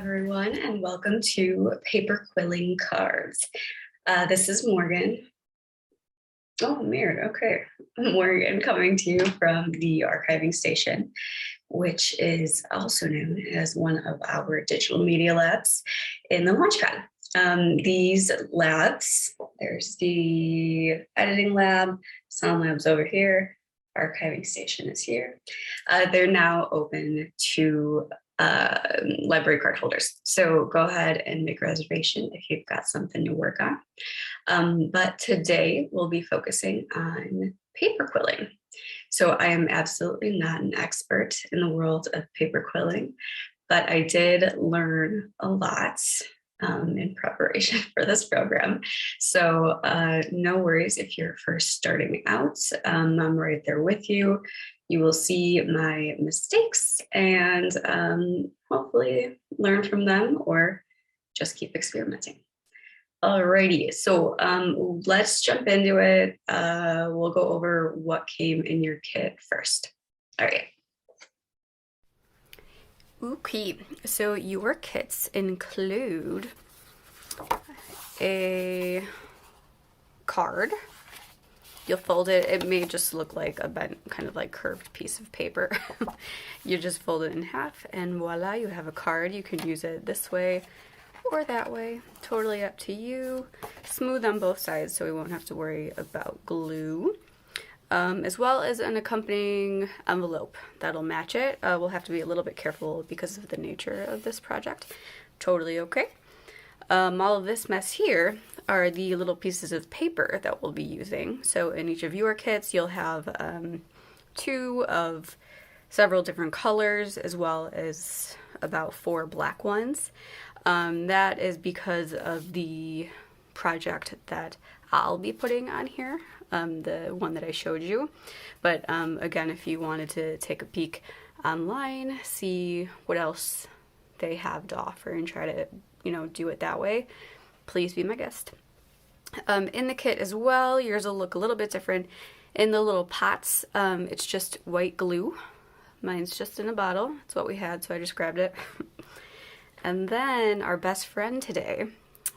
everyone, and welcome to Paper Quilling Cards. This is Morgan. Oh, Mirror, okay. Morgan coming to you from the archiving station, which is also known as one of our digital media labs in the Launchpad. These labs, there's the editing lab, sound labs over here, archiving station is here. They're now open to library card holders. So go ahead and make a reservation if you've got something to work on. But today we'll be focusing on paper quilling. So I am absolutely not an expert in the world of paper quilling, but I did learn a lot in preparation for this program. So no worries if you're first starting out. I'm right there with you. You will see my mistakes and hopefully learn from them or just keep experimenting. Alrighty, so let's jump into it. We'll go over what came in your kit first. All right. Okay, so your kits include a card. You'll fold it. It may just look like a bent, kind of like curved piece of paper. You just fold it in half and voila, you have a card. You can use it this way or that way. Totally up to you. Smooth on both sides so we won't have to worry about glue. As well as an accompanying envelope that'll match it. We'll have to be a little bit careful because of the nature of this project. Totally okay. All of this mess here are the little pieces of paper that we'll be using. So in each of your kits, you'll have two of several different colors as well as about 4 black ones. That is because of the project that I'll be putting on here, the one that I showed you. But again, if you wanted to take a peek online, see what else they have to offer and try to, do it that way, please be my guest. In the kit as well, yours will look a little bit different. In the little pots, it's just white glue. Mine's just in a bottle. It's what we had, so I just grabbed it. And then our best friend today,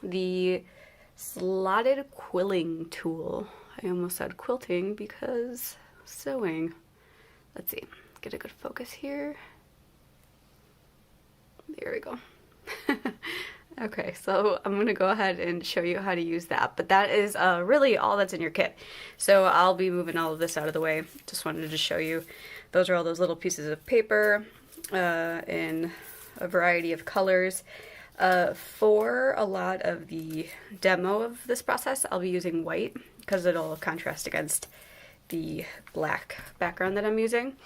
the slotted quilling tool. I almost said quilting because sewing. Let's see, get a good focus here. There we go. Okay, so I'm going to go ahead and show you how to use that, but that is really all that's in your kit. So I'll be moving all of this out of the way. Just wanted to show you. Those are all those little pieces of paper in a variety of colors. For a lot of the demo of this process, I'll be using white because it'll contrast against the black background that I'm using.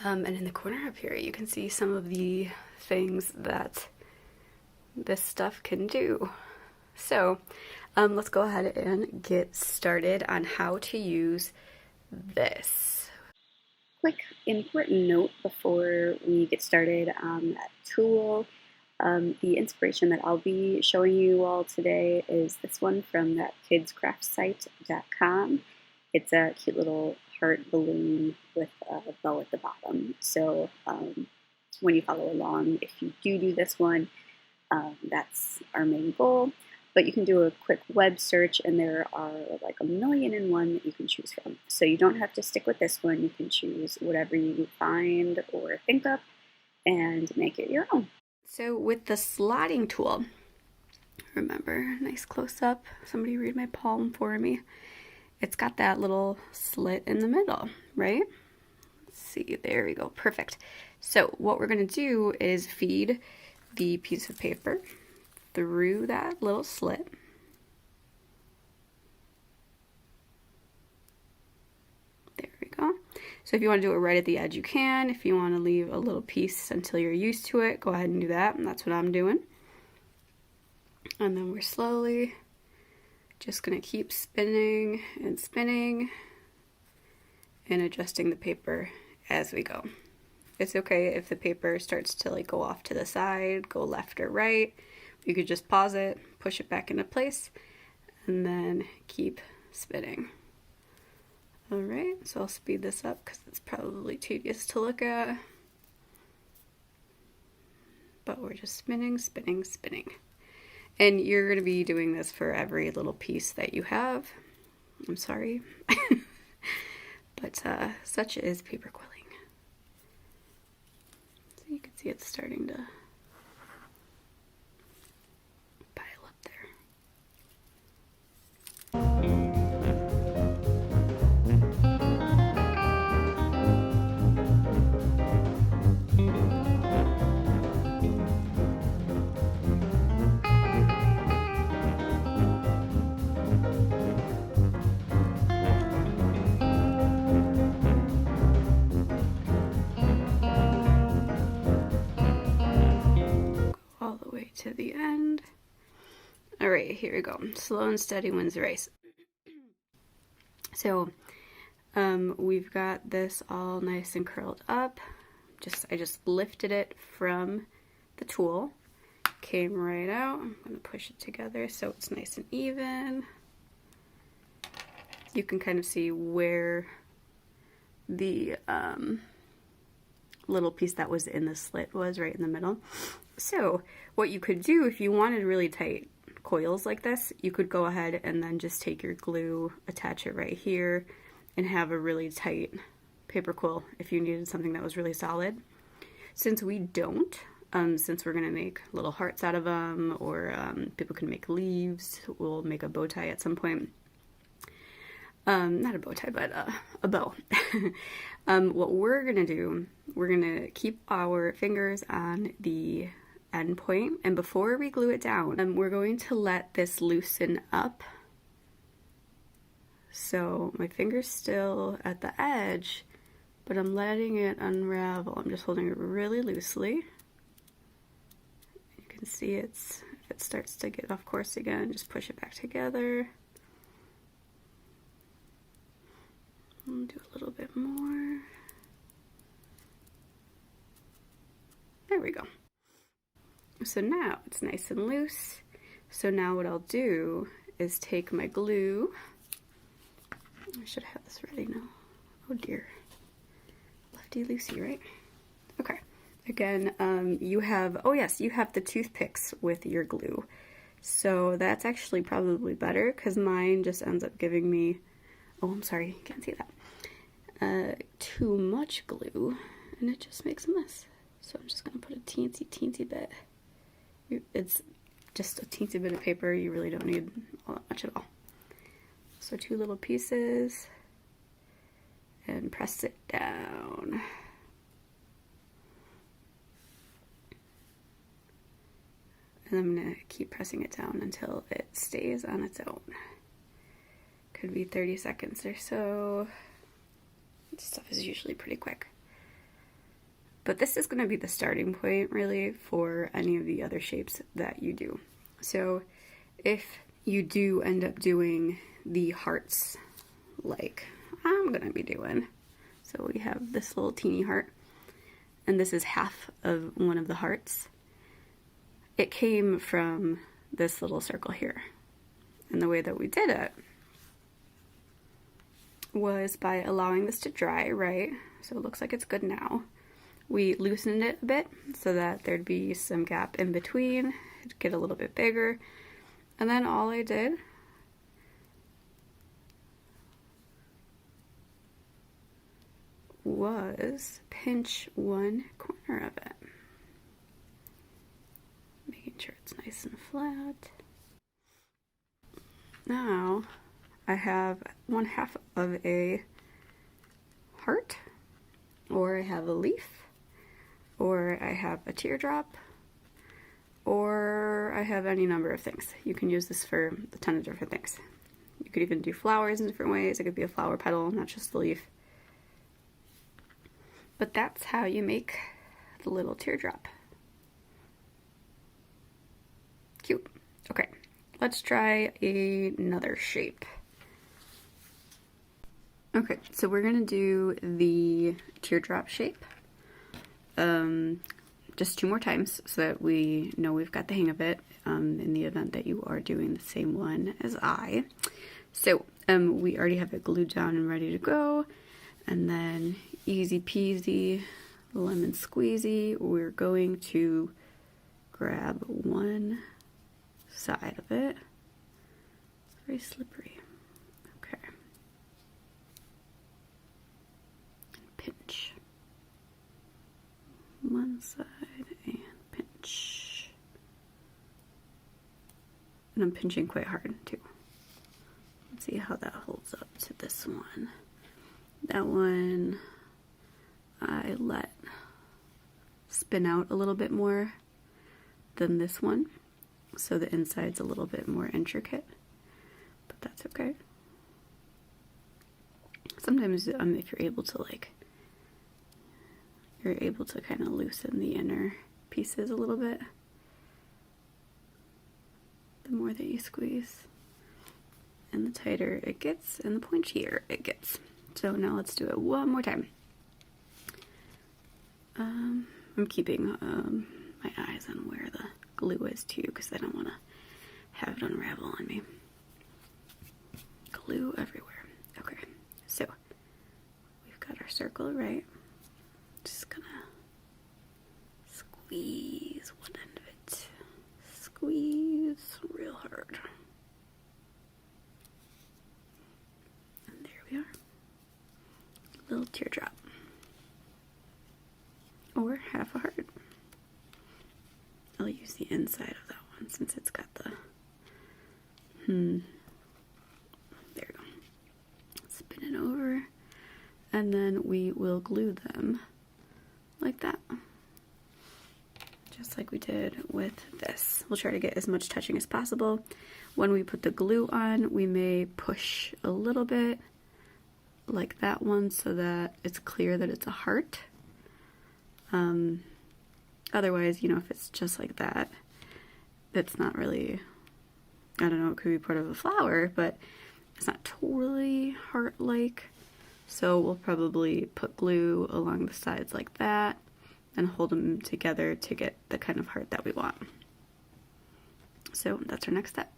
And in the corner up here, you can see some of the things that this stuff can do. So let's go ahead and get started on how to use this. Quick important note before we get started on that tool. The inspiration that I'll be showing you all today is this one from that kidscraftsite.com. It's a cute little heart balloon with a bow at the bottom. So when you follow along, if you do this one, that's our main goal. But you can do a quick web search and there are like 1,000,001 that you can choose from. So you don't have to stick with this one. You can choose whatever you find or think of and make it your own. So with the slotting tool, remember, nice close up, somebody read my palm for me. It's got that little slit in the middle, right? Let's see, there we go, perfect. So what we're gonna do is feed the piece of paper through that little slit. There we go. So if you want to do it right at the edge, you can. If you want to leave a little piece until you're used to it, go ahead and do that. And that's what I'm doing. And then we're slowly just going to keep spinning and spinning and adjusting the paper as we go. It's okay if the paper starts to go off to the side, go left or right. You could just pause it, push it back into place, and then keep spinning. All right, so I'll speed this up because it's probably tedious to look at. but we're just spinning, spinning, spinning. And you're going to be doing this for every little piece that you have. I'm sorry. But such is paper quilling. So you can see it's starting to pile up there. All the way to the end. All right, here we go. Slow and steady wins the race. So we've got this all nice and curled up. I just lifted it from the tool, came right out. I'm gonna push it together so it's nice and even. You can kind of see where the little piece that was in the slit was, right in the middle. So what you could do if you wanted really tight coils like this, you could go ahead and then just take your glue, attach it right here, and have a really tight paper quill if you needed something that was really solid. Since we don't, since we're gonna make little hearts out of them, or people can make leaves, we'll make a bow tie at some point. Not a bow tie, but a bow. What we're gonna do, we're gonna keep our fingers on the end point, and before we glue it down, we're going to let this loosen up. So my finger's still at the edge, but I'm letting it unravel. I'm just holding it really loosely. You can see if it starts to get off course again, just push it back together. I'll do a little bit more. There we go. So now it's nice and loose. So now what I'll do is take my glue. I should have this ready now. Oh dear. Lefty loosey, right? Okay. Again, you have, oh yes, you have the toothpicks with your glue. So that's actually probably better because mine just ends up giving me, oh, I'm sorry, you can't see that. Too much glue, and it just makes a mess. So I'm just gonna put a teensy bit. It's just a teensy bit of paper. You really don't need all that much at all. So 2 little pieces, and press it down. And I'm gonna keep pressing it down until it stays on its own. Could be 30 seconds or so. This stuff is usually pretty quick. But this is going to be the starting point, really, for any of the other shapes that you do. So if you do end up doing the hearts like I'm going to be doing, so we have this little teeny heart, and this is half of one of the hearts. It came from this little circle here. And the way that we did it was by allowing this to dry, right? So it looks like it's good now. We loosened it a bit so that there'd be some gap in between. It'd get a little bit bigger. And then all I did was pinch one corner of it. Making sure it's nice and flat. Now I have 1/2 of a heart, or I have a leaf, or I have a teardrop, or I have any number of things. You can use this for a ton of different things. You could even do flowers in different ways. It could be a flower petal, not just the leaf. But that's how you make the little teardrop. Cute. Okay, let's try another shape. Okay, so we're gonna do the teardrop shape just 2 more times so that we know we've got the hang of it in the event that you are doing the same one as I. So we already have it glued down and ready to go, and then easy peasy, lemon squeezy, we're going to grab one side of it. It's very slippery. Okay. And pinch. One side and pinch. And I'm pinching quite hard too. Let's see how that holds up to this one. That one I let spin out a little bit more than this one, so the inside's a little bit more intricate, but that's okay. Sometimes if you're able to you're able to kind of loosen the inner pieces a little bit the more that you squeeze, and the tighter it gets and the pointier it gets. So now let's do it one more time. I'm keeping my eyes on where the glue is too, because I don't want to have it unravel on me. Glue everywhere. Okay, so we've got our circle right. Just gonna squeeze one end of it. Squeeze real hard. And there we are. Little teardrop. Or half a heart. I'll use the inside of that one since it's got the there we go. Spin it over, and then we will glue them like that, just like we did with this. We'll try to get as much touching as possible. When we put the glue on, we may push a little bit like that one so that it's clear that it's a heart. Otherwise, you know, if it's just like that, it's not really, I don't know, it could be part of a flower, but it's not totally heart-like. So we'll probably put glue along the sides like that and hold them together to get the kind of heart that we want. So that's our next step.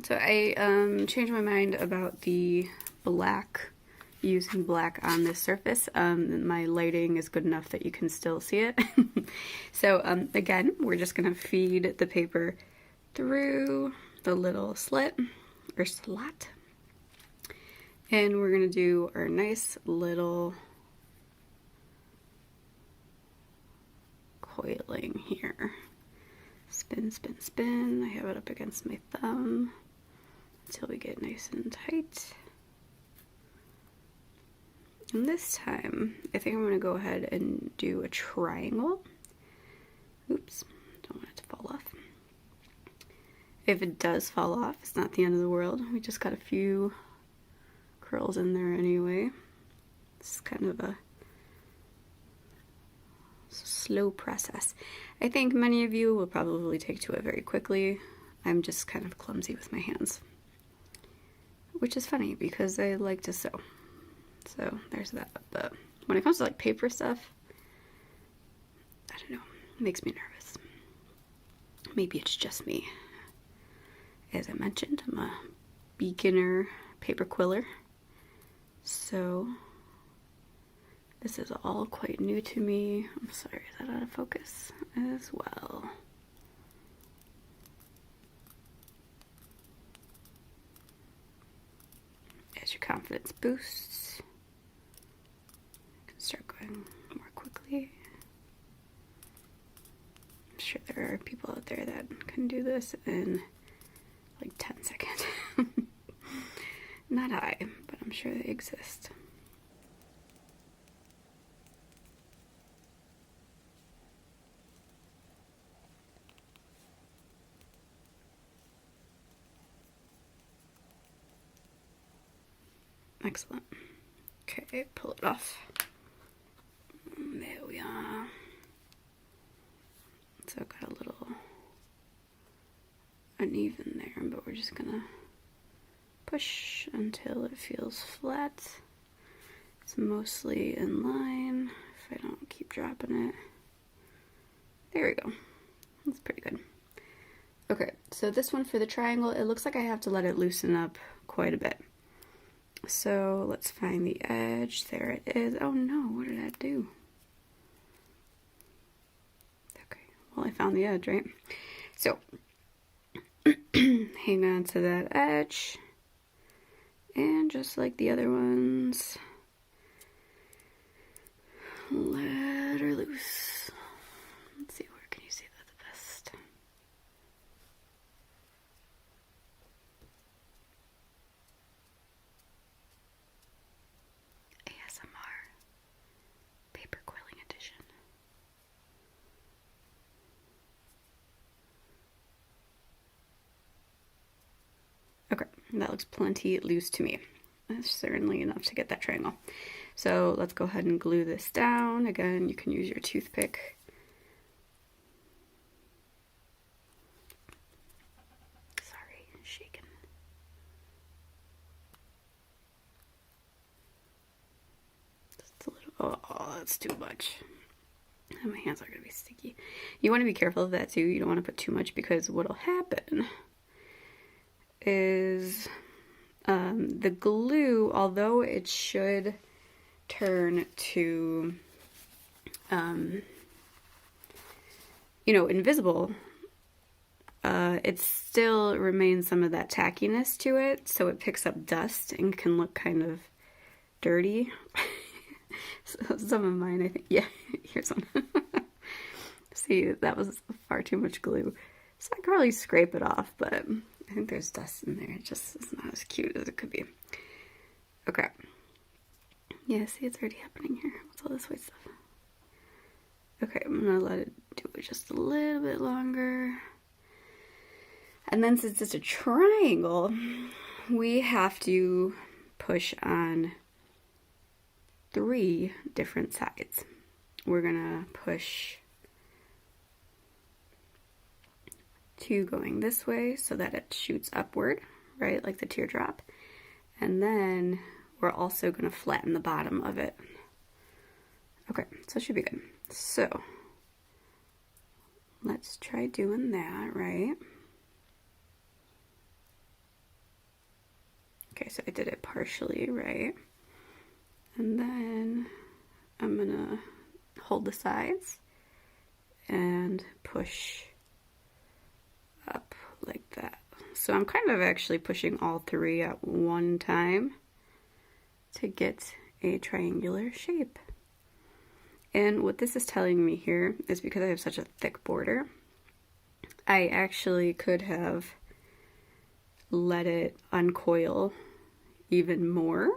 So I changed my mind about the black, using black on this surface. My lighting is good enough that you can still see it. So again, we're just gonna feed the paper through the little slit or slot, and we're gonna do our nice little coiling here. Spin, spin, spin. I have it up against my thumb until we get nice and tight. And this time, I think I'm going to go ahead and do a triangle. Oops, don't want it to fall off. If it does fall off, it's not the end of the world. We just got a few curls in there anyway. It's kind of a slow process. I think many of you will probably take to it very quickly. I'm just kind of clumsy with my hands, which is funny because I like to sew. So there's that. But when it comes to like paper stuff, I don't know, it makes me nervous. Maybe it's just me. As I mentioned, I'm a beginner paper quiller, so this is all quite new to me. I'm sorry, is that out of focus as well? As your confidence boosts, you can start going more quickly. I'm sure there are people out there that can do this in like 10 seconds. Not I, but I'm sure they exist. Excellent. Okay, pull it off. There we are. So I've got a little uneven there, but we're just gonna push until it feels flat. It's mostly in line if I don't keep dropping it. There we go. That's pretty good. Okay, so this one for the triangle, it looks like I have to let it loosen up quite a bit. So let's find the edge. There it is. Oh no, what did I do? Okay, well I found the edge, right? So hang on to that edge. And just like the other ones, let her loose. Let's see, where can you see that the best? ASMR paper quilling edition. Okay, that looks plenty loose to me. That's certainly enough to get that triangle. So let's go ahead and glue this down. Again, you can use your toothpick. Sorry, shaking. Just a little, oh, that's too much. And my hands are gonna be sticky. You wanna be careful of that too. You don't wanna put too much because what'll happen is the glue, although it should turn to, you know, invisible, it still remains some of that tackiness to it, so it picks up dust and can look kind of dirty. So some of mine, I think, yeah, here's one. See, that was far too much glue. So I could probably scrape it off, but I think there's dust in there. It just is not as cute as it could be. Okay. Yeah, see, it's already happening here. What's all this white stuff? Okay, I'm gonna let it do it just a little bit longer. And then since it's a triangle, we have to push on 3 different sides. We're gonna push 2 going this way so that it shoots upward, right, like the teardrop. And then we're also gonna flatten the bottom of it. Okay, so it should be good. So let's try doing that, right? Okay, so I did it partially, right? And then I'm gonna hold the sides and push up like that. So I'm kind of actually pushing all 3 at one time to get a triangular shape. And what this is telling me here is because I have such a thick border, I actually could have let it uncoil even more.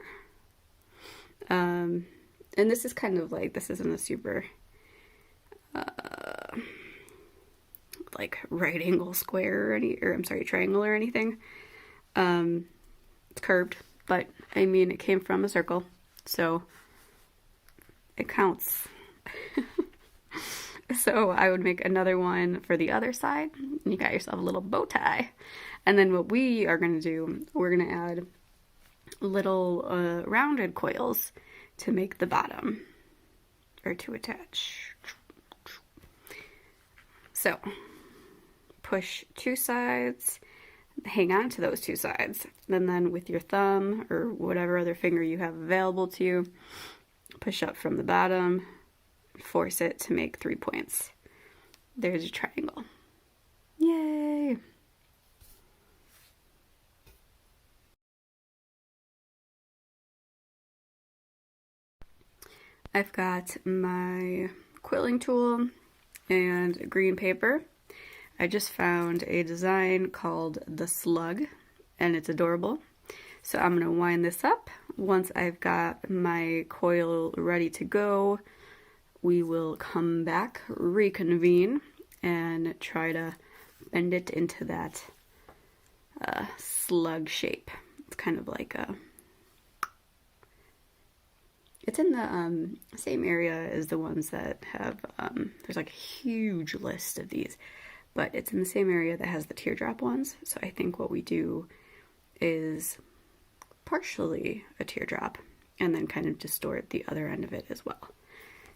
And this is kind of like, this isn't a super like right angle square or I'm sorry, triangle or anything. It's curved, but I mean, it came from a circle, so it counts. So I would make another one for the other side, and you got yourself a little bow tie. And then what we are gonna do, we're gonna add little rounded coils to make the bottom, or to attach. So push 2 sides, hang on to those 2 sides, and then with your thumb or whatever other finger you have available to you, push up from the bottom, force it to make 3 points. There's your triangle. Yay! I've got my quilling tool and green paper. I just found a design called the Slug, and it's adorable. So I'm gonna wind this up. Once I've got my coil ready to go, we will come back, reconvene, and try to bend it into that slug shape. It's kind of like a It's in the same area as the ones that have, there's like a huge list of these, but it's in the same area that has the teardrop ones. So I think what we do is partially a teardrop and then kind of distort the other end of it as well.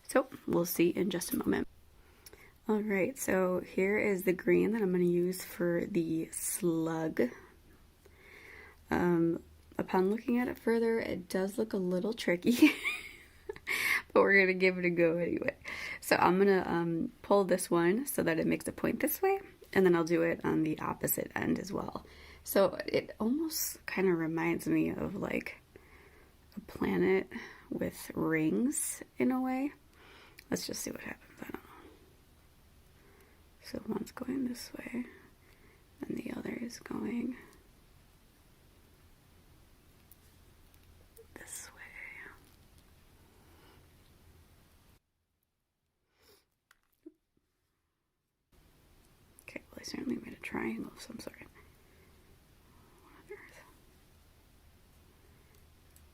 So we'll see in just a moment. All right, so here is the green that I'm going to use for the slug. Upon looking at it further, it does look a little tricky, but we're going to give it a go anyway. So I'm going to pull this one so that it makes a point this way, and then I'll do it on the opposite end as well. So it almost kind of reminds me of like a planet with rings in a way. Let's just see what happens. I don't know. So one's going this way, and the other is going this way. Okay, well, I certainly made a triangle of some sort. What on earth?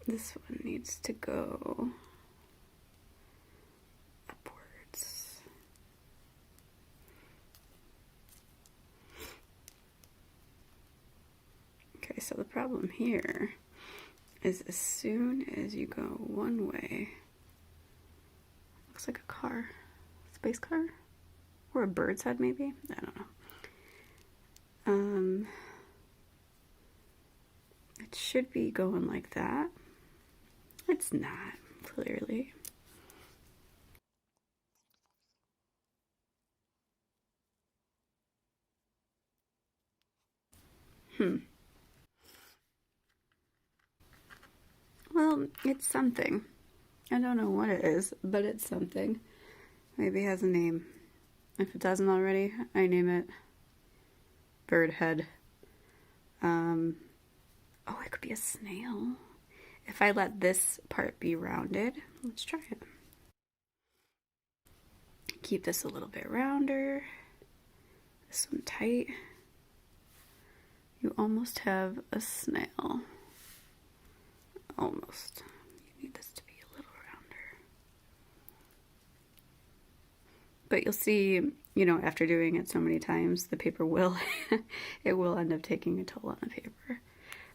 This one needs to go upwards. Okay, so the problem here is as soon as you go one way, looks like a car, space car, or a bird's head maybe, I don't know. It should be going like that. It's not, clearly. Well, it's something. I don't know what it is, but it's something. Maybe it has a name. If it doesn't already, I name it bird head. Oh, it could be a snail. If I let this part be rounded, let's try it. Keep this a little bit rounder. This one tight. You almost have a snail. Almost. You need this to be a little rounder. But you'll see, you know, after doing it so many times, the paper will, it will end up taking a toll on the paper.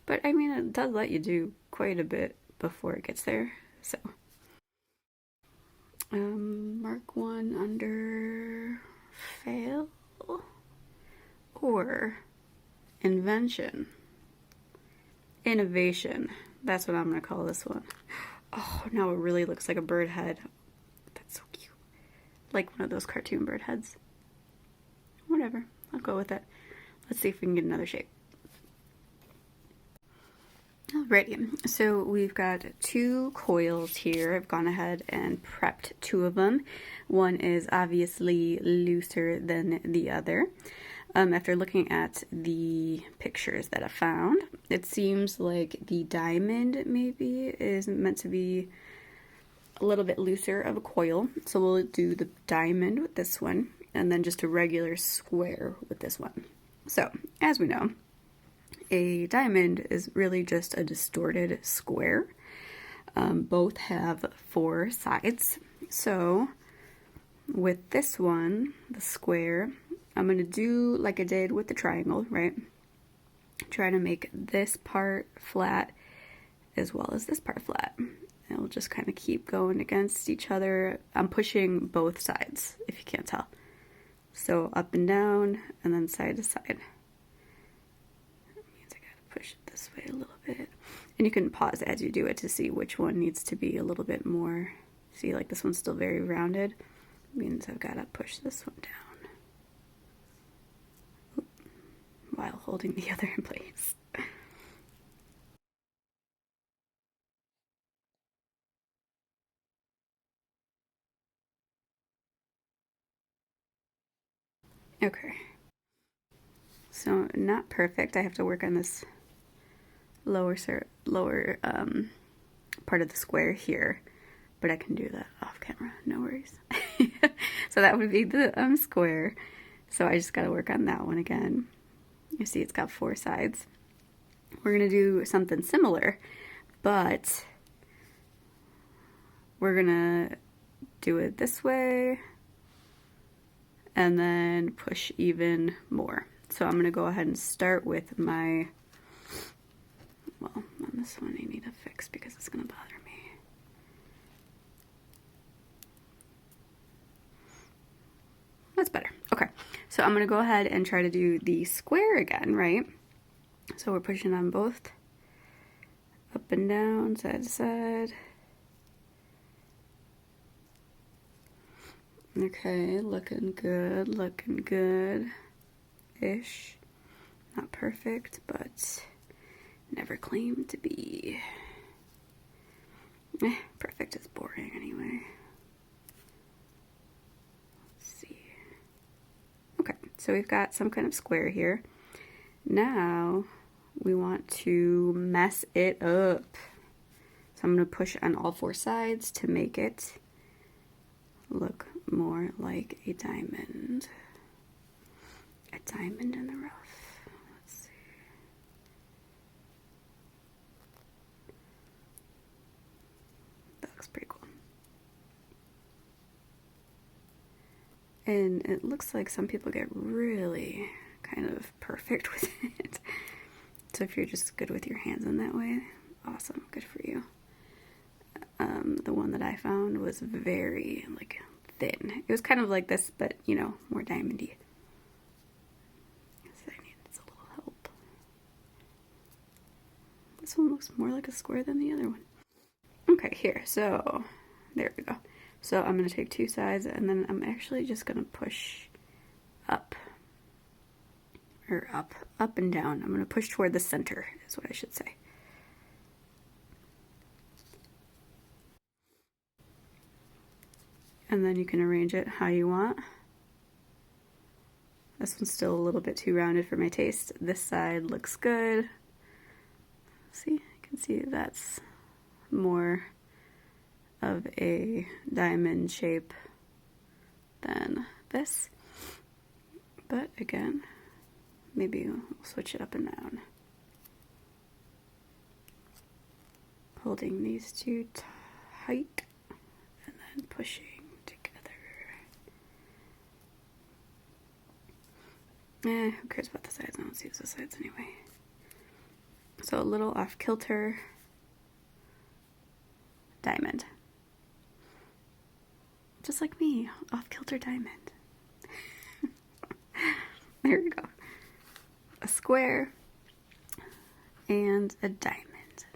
But I mean, it does let you do quite a bit before it gets there, so. Mark one under fail or invention. Innovation. That's what I'm gonna call this one. Oh, now it really looks like a bird head. That's so cute. Like one of those cartoon bird heads. Whatever, I'll go with it. Let's see if we can get another shape. Alrighty, so we've got two coils here. I've gone ahead and prepped two of them. One is obviously looser than the other. After looking at the pictures that I found, it seems like the diamond maybe is meant to be a little bit looser of a coil. So we'll do the diamond with this one, and then just a regular square with this one. So, as we know, a diamond is really just a distorted square. Both have 4 sides. So with this one, the square, I'm going to do like I did with the triangle, right? Try to make this part flat as well as this part flat. And we'll just kind of keep going against each other. I'm pushing both sides, if you can't tell. So up and down, and then side to side. Push it this way a little bit, and you can pause as you do it to see which one needs to be a little bit more. See, like this one's still very rounded. It means I've got to push this one down while holding the other in place. Okay, so not perfect. I have to work on this lower part of the square here, but I can do that off camera, no worries. So that would be the square. So I just got to work on that one again. You see it's got 4 sides. We're gonna do something similar, but we're gonna do it this way and then push even more. So I'm gonna go ahead and start with my, well, on this one I need to fix because it's gonna bother me. That's better. Okay, so I'm gonna go ahead and try to do the square again, right? So we're pushing on both, up and down, side to side. Okay, looking good-ish. Not perfect, but never claimed to be. Perfect is boring anyway. Let's see. Okay, so we've got some kind of square here. Now we want to mess it up. So I'm going to push on all four sides to make it look more like a diamond. A diamond in the rough. Let's see. That looks pretty cool. And it looks like some people get really kind of perfect with it. So if you're just good with your hands in that way, awesome, good for you. The one that I found was very like thin. It was kind of like this, but you know, more diamondy. So I needed a little help. This one looks more like a square than the other one. Okay, here, so there we go. So I'm gonna take two sides and then I'm actually just gonna push up. Or up and down. I'm gonna push toward the center, is what I should say. And then you can arrange it how you want. This one's still a little bit too rounded for my taste. This side looks good. See, you can see that's more of a diamond shape than this. But again, maybe we'll switch it up and down. Holding these two tight and then pushing together. Who cares about the sides? I don't see the sides anyway. So a little off kilter diamond. Just like me, off kilter diamond. There we go. A square and a diamond.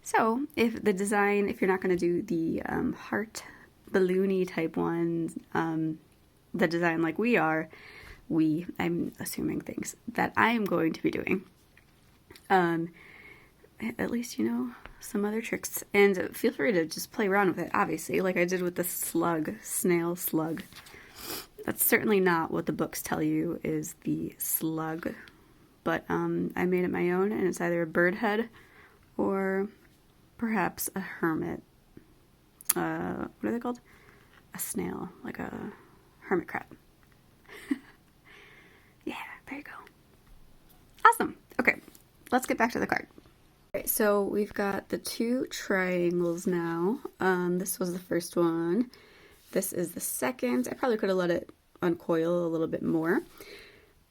So if the design, if you're not going to do the heart balloony type ones, the design like we are, I'm assuming things that I am going to be doing, at least you know some other tricks, and feel free to just play around with it, obviously, like I did with the snail slug. That's certainly not what the books tell you is the slug, but I made it my own, and it's either a bird head or perhaps a hermit. What are they called? A snail, like a hermit crab. Yeah, there you go. Awesome. Okay, let's get back to the card. Okay, so we've got the two triangles now. This was the first one. This is the second. I probably could have let it uncoil a little bit more.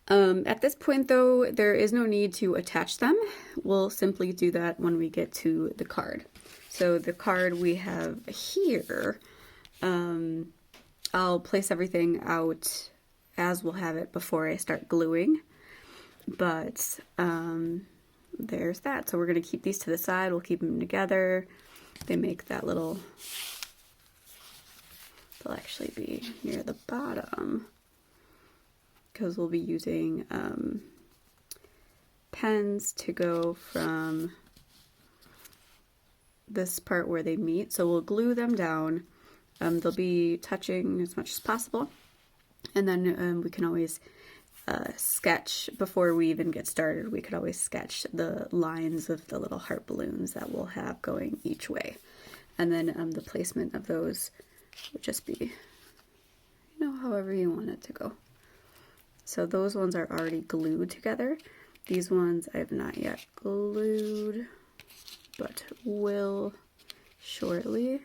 At this point though, there is no need to attach them. We'll simply do that when we get to the card. So the card we have here, I'll place everything out as we'll have it before I start gluing. But there's that. So we're going to keep these to the side. We'll keep them together. They make that little, they'll actually be near the bottom because we'll be using pens to go from this part where they meet. So we'll glue them down. They'll be touching as much as possible. And then we can always sketch, before we even get started, we could always sketch the lines of the little heart balloons that we'll have going each way. And then the placement of those would just be, you know, however you want it to go. So those ones are already glued together. These ones I have not yet glued, but will shortly.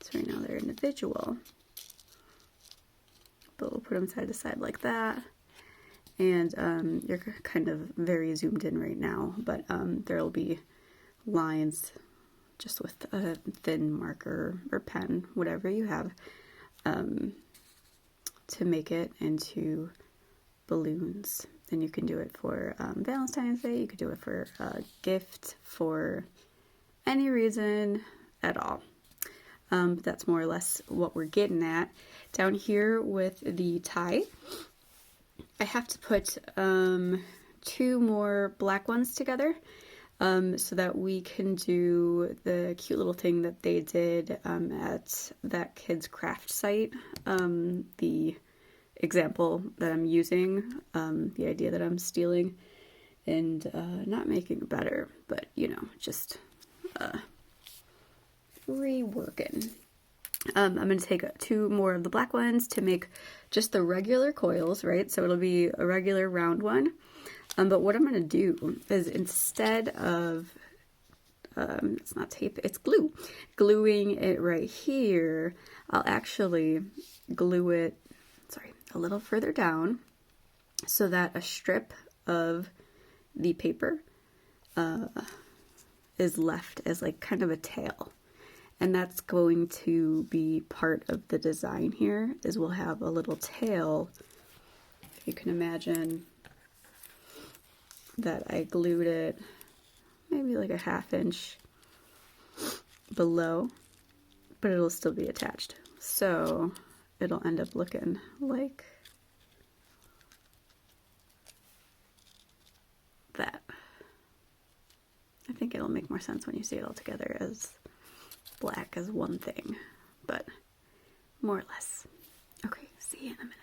So right now they're individual, but we'll put them side to side like that. And you're kind of very zoomed in right now, but there'll be lines just with a thin marker or pen, whatever you have, to make it into balloons. And you can do it for Valentine's Day, you could do it for a gift, for any reason at all. But that's more or less what we're getting at. Down here with the tie, I have to put 2 more black ones together so that we can do the cute little thing that they did at that kid's craft site. The example that I'm using, the idea that I'm stealing and not making better, but you know, just reworking. I'm going to take 2 more of the black ones to make just the regular coils, right? So it'll be a regular round one. But what I'm going to do is, instead of, it's not tape, it's glue, gluing it right here, I'll actually glue it, a little further down so that a strip of the paper is left as like kind of a tail. And that's going to be part of the design here, is we'll have a little tail. If you can imagine that I glued it maybe like a 1/2 inch below, but it'll still be attached. So it'll end up looking like that. I think it'll make more sense when you see it all together as black as one thing, but more or less. Okay, see you in a minute.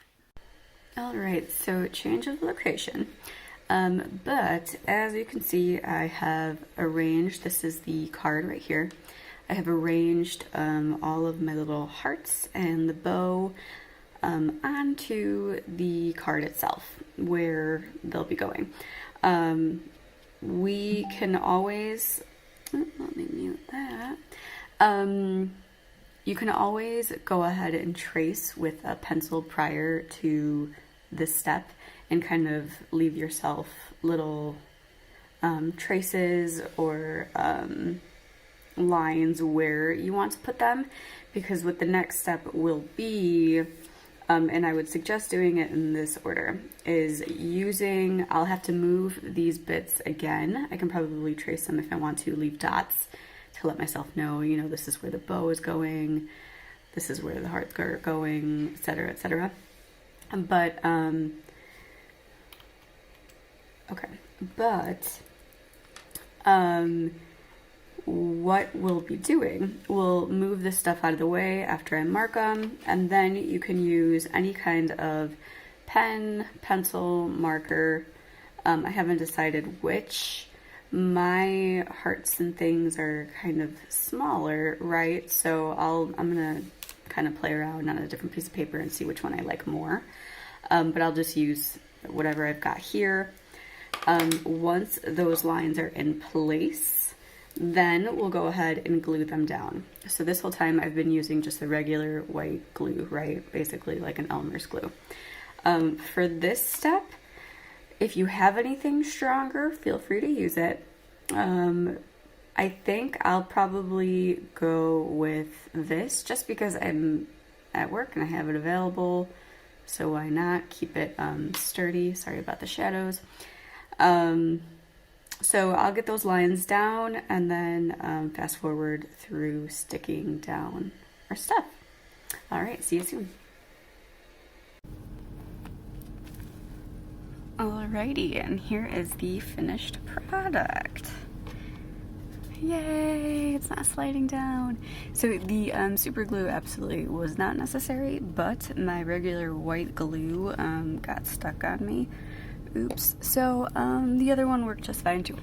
All right, so change of location. But as you can see, I have arranged, this is the card right here. I have arranged all of my little hearts and the bow onto the card itself, where they'll be going. We can always, let me mute that. You can always go ahead and trace with a pencil prior to this step and kind of leave yourself little traces or lines where you want to put them, because what the next step will be, and I would suggest doing it in this order, is using, I'll have to move these bits again. I can probably trace them if I want to, leave dots to let myself know, you know, this is where the bow is going, this is where the hearts are going, etc., etc. But, okay, but, what we'll be doing, we'll move this stuff out of the way after I mark them, and then you can use any kind of pen, pencil, marker. I haven't decided which. My hearts and things are kind of smaller, right? So I'm gonna kind of play around on a different piece of paper and see which one I like more. But I'll just use whatever I've got here. Once those lines are in place, then we'll go ahead and glue them down. So this whole time I've been using just the regular white glue, right? Basically like an Elmer's glue. For this step, if you have anything stronger, feel free to use it. I think I'll probably go with this just because I'm at work and I have it available. So why not keep it sturdy? Sorry about the shadows. So I'll get those lines down and then fast forward through sticking down our stuff. All right, see you soon. Alrighty, and here is the finished product. Yay, it's not sliding down. So the super glue absolutely was not necessary, but my regular white glue got stuck on me. Oops. So the other one worked just fine too.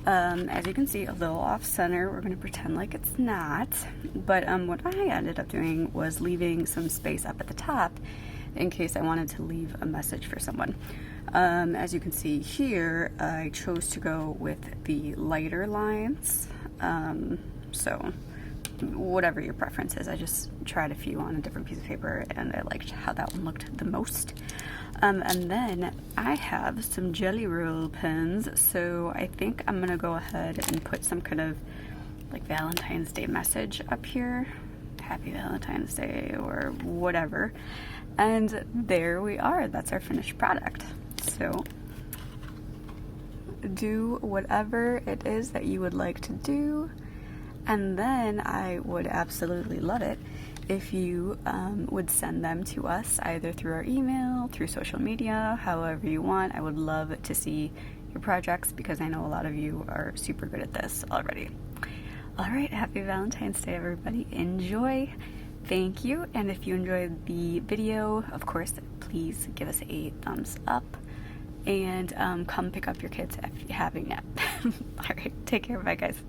As you can see, a little off center. We're gonna pretend like it's not, but what I ended up doing was leaving some space up at the top in case I wanted to leave a message for someone. As you can see here, I chose to go with the lighter lines. So whatever your preference is. I just tried a few on a different piece of paper and I liked how that one looked the most. And then I have some jelly roll pens, so I think I'm gonna go ahead and put some kind of like Valentine's Day message up here. Happy Valentine's Day or whatever. And there we are. That's our finished product. So do whatever it is that you would like to do. And then I would absolutely love it if you would send them to us either through our email, through social media, however you want. I would love to see your projects because I know a lot of you are super good at this already. All right, happy Valentine's Day, everybody. Enjoy. Thank you. And if you enjoyed the video, of course, please give us a thumbs up and come pick up your kids if you haven't yet. All right, take care. Bye, guys.